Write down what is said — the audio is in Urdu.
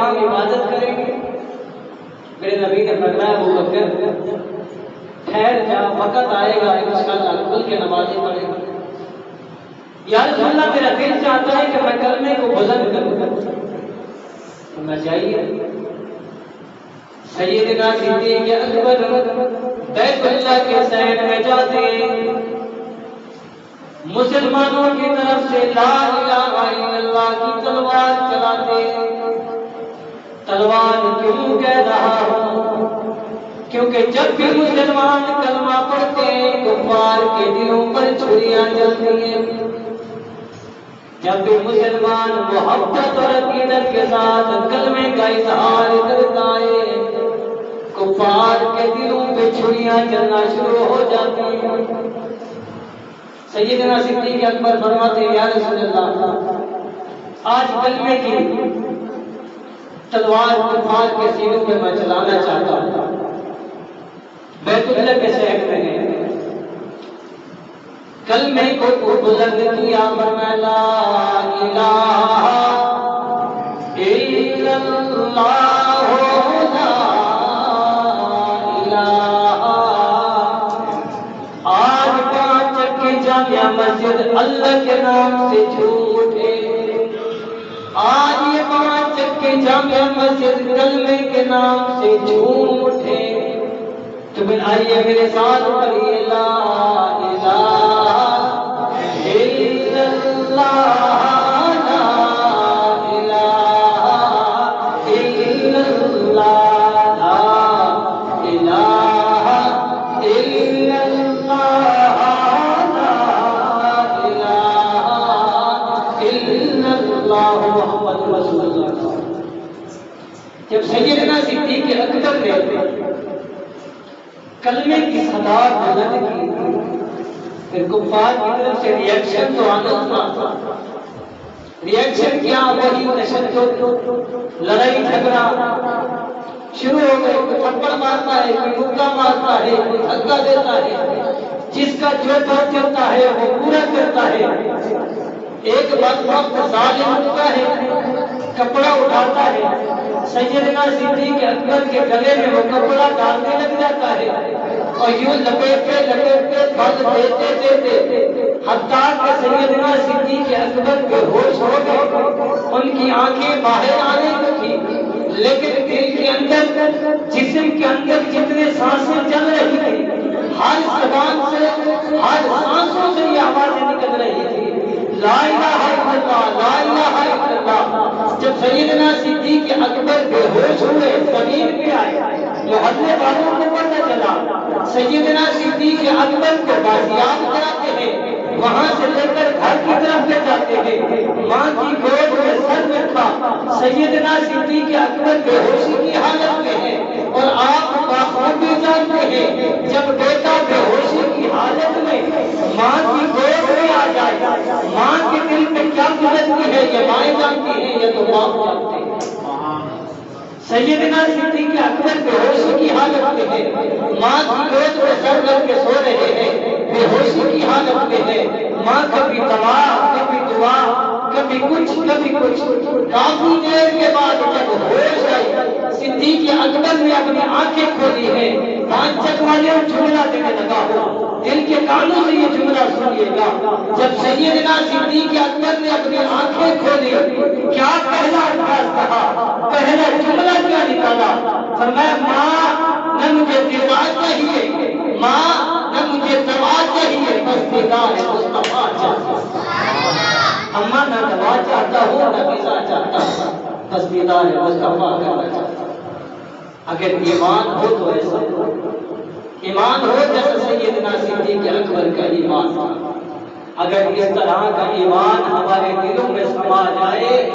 یہاں ہم عبادت کریں گے؟ میرے نبی نے فرمایا ابو بکر ٹھہر جا، وقت آئے گا انشاءاللہ کھل کے نمازیں پڑھیں گے۔ یا رسول اللہ میرا دل چاہتا ہے کہ میں کلمے کو بلند کروں، میں چاہیے سیدنا صدیق اکبر بیت اللہ کے صحن میں جاتے ہیں، مسلمانوں کی طرف سے لا الہ الا اللہ کی تلوار چلاتے ہیں۔ تلوار کیوں کہہ رہا ہوں؟ کیونکہ جب بھی مسلمان کلمہ پڑھتے ہیں کفار کے دلوں پر چھریاں چلتی ہیں۔ جب بھی مسلمان محبت اور عقیدت کے ساتھ کلمے کا اظہار کرتا ہے کفار کے دلوں پہ چھریاں چلنا شروع ہو جاتی ہیں۔ سیدنا صدیق اکبر فرماتے ہیں یا رسول اللہ آج کلمے کی تلوار کفار کے سینوں پہ میں چلانا چاہتا ہوں۔ بیت اللہ کے شہر میں گئے، کلمے کو بلند کیا، فرمایا لا الہ الا اللہ لا الہ۔ آج 5 کی جامع مسجد اللہ کے نام سے جھوم اٹھے، آج یہ 5 کی جامع مسجد کلمے کے نام سے جھوم اٹھے۔ تو پھر آئیے میرے ساتھ پڑھیے لا الہ الا اللہ لا الہ الا اللہ لا الہ الا اللہ لا الہ الا اللہ محمد رسول اللہ۔ جب سیدنا صدیق اکبر نے کلمے کی صدا بلند کی پھر کفار کی طرف سے ریئیکشن تو آنا تھا۔ ریئیکشن کیا؟ وہی تشدد، لڑائی جھگڑا شروع ہو گئے۔ کوئی تھپڑ مارتا ہے، کوئی مکہ مارتا ہے، کوئی دھکا دیتا ہے، جس کا جو بات چلتا ہے وہ پورا کرتا ہے۔ ایک بدبخت ظالم ہوتا ہے، کپڑا اٹھاتا ہے، سیدنا صدیق اکبر کے گلے میں وہ کپڑا ڈالنے لگ جاتا ہے اور یوں لپیٹتے لپیٹتے بل دیتے دیتے حتیٰ کہ سیدنا صدیق اکبر بے ہوش ہو گئے۔ ان کی آنکھیں باہر آنے کو تھی لیکن دل کے اندر، جسم کے اندر جتنے سانسیں چل رہی تھی، ہر زبان سے ہر سانسوں سے یہ آوازیں نکل رہی تھی لا الہ الا اللہ لا الہ الا اللہ۔ جب سیدنا صدیق اکبر بے ہوش ہوئے زمین پہ آئے، محلے والوں کو پتہ چلا، سیدنا صدیق اکبر کو بازیاب کراتے ہیں، وہاں سے لے کر گھر کی طرف لے جاتے ہیں، ماں کی گود میں سر رکھا، سیدنا صدیق اکبر بے ہوشی کی حالت میں ہے۔ اور آپ بخوبی جانتے ہیں جب بیٹا بے ہوشی کی حالت میں ماں کی گود میں آ جائے، ماں کے دل میں کیا گزرتی ہے یہ مائیں جانتی ہیں، یہ تو باپ جانتے ہیں۔ سیدنا صدیق اکبر بے ہوشی کی حالت میں ہے، ماں کی گود میں سر رکھ کے سو رہے ہیں، بے ہوشی کی حالت میں ہے۔ ماں کبھی دوا کبھی دعا کبھی کچھ کبھی کچھ۔ کافی دیر کے بعد جب ہوش آئی صدیق اکبر نے اپنی آنکھیں کھولی ہیں، 5 چک والے جملہ دینے لگا ہو، دل کے کانوں سے یہ جملہ سنیے گا۔ جب سیدنا صدیق اکبر نے اپنی آنکھیں کھولی کیا پہلا الفاظ کہا، پہلا جملہ کیا نکالا؟ فرمایا ماں نہ مجھے دوا چاہیے، ماں نہ مجھے دوا چاہیے، بس دیدار مصطفیٰ چاہیے۔ اماں نہ دوا چاہتا ہوں نہ ویزا چاہتا ہوں، بس دیدار مصطفیٰ کرنا چاہتا ہوں۔ اگر ایمان ہو تو ایسا ایمان ہو جیسا سیدنا صدیق اکبر کا ایمان تھا، اگر اس طرح کا ایمان ہمارے دلوں میں سما جائے